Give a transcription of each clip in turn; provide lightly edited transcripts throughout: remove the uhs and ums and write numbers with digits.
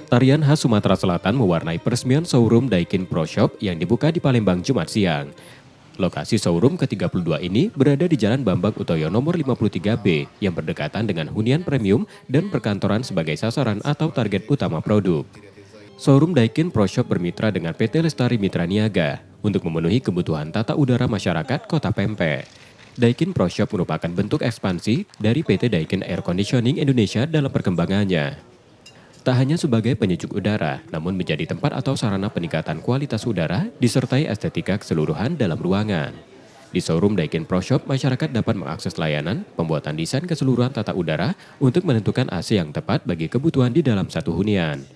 Tarian khas Sumatera Selatan mewarnai peresmian showroom Daikin Pro Shop yang dibuka di Palembang Jumat siang. Lokasi showroom ke-32 ini berada di Jalan Bambang Utoyo nomor 53B yang berdekatan dengan hunian premium dan perkantoran sebagai sasaran atau target utama produk. Showroom Daikin Pro Shop bermitra dengan PT Lestari Mitra Niaga untuk memenuhi kebutuhan tata udara masyarakat Kota Pempek. Daikin Pro Shop merupakan bentuk ekspansi dari PT Daikin Air Conditioning Indonesia dalam perkembangannya. Tak hanya sebagai penyejuk udara, namun menjadi tempat atau sarana peningkatan kualitas udara disertai estetika keseluruhan dalam ruangan. Di showroom Daikin Pro Shop, masyarakat dapat mengakses layanan pembuatan desain keseluruhan tata udara untuk menentukan AC yang tepat bagi kebutuhan di dalam satu hunian.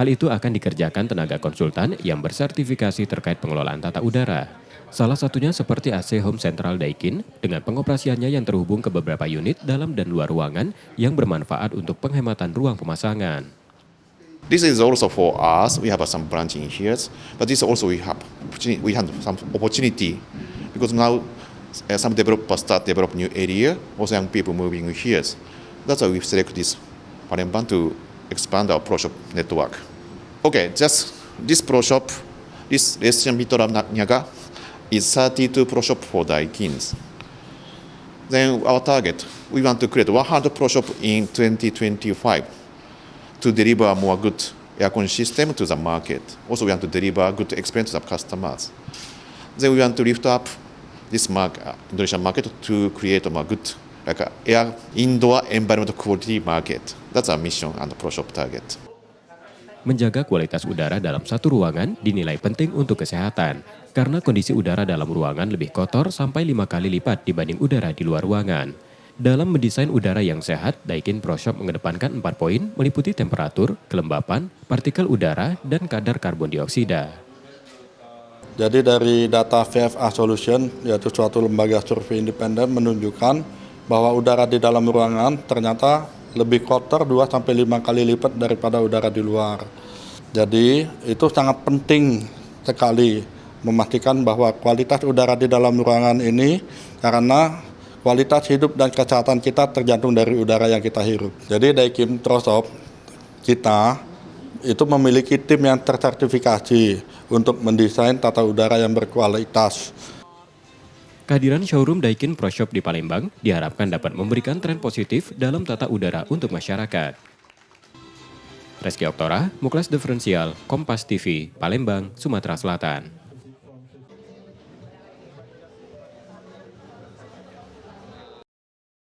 Hal itu akan dikerjakan tenaga konsultan yang bersertifikasi terkait pengelolaan tata udara. Salah satunya seperti AC Home Central Daikin dengan pengoperasiannya yang terhubung ke beberapa unit dalam dan luar ruangan yang bermanfaat untuk penghematan ruang pemasangan. This is also for us. We have some branch in here, but this also we have some opportunity because now some developers start develop new area. Also, young people moving here. That's why we select this Palembang to expand our pro shop network. Okay, just this pro shop, this Lestari Mitra Niaga is 32 pro shop for Daikins. Then our target, we want to create 100 pro shop in 2025 to deliver more good aircon system to the market. Also, we want to deliver good experience to the customers. Then we want to lift up this Indonesian market to create a more good indoor environment quality market. That's our mission and the pro shop target. Menjaga kualitas udara dalam satu ruangan dinilai penting untuk kesehatan karena kondisi udara dalam ruangan lebih kotor sampai 5 kali lipat dibanding udara di luar ruangan. Dalam mendesain udara yang sehat, Daikin Pro Shop mengedepankan 4 poin meliputi temperatur, kelembapan, partikel udara, dan kadar karbon dioksida. Jadi dari data VFA Solution, yaitu suatu lembaga survei independen menunjukkan bahwa udara di dalam ruangan ternyata lebih kotor 2-5 kali lipat daripada udara di luar. Jadi itu sangat penting sekali memastikan bahwa kualitas udara di dalam ruangan ini karena kualitas hidup dan kesehatan kita tergantung dari udara yang kita hirup. Jadi Daikin Pro Shop kita itu memiliki tim yang tersertifikasi untuk mendesain tata udara yang berkualitas. Kehadiran showroom Daikin Pro Shop di Palembang diharapkan dapat memberikan tren positif dalam tata udara untuk masyarakat. Reski Oktora, Muklas Diferensial, Kompas TV, Palembang, Sumatera Selatan.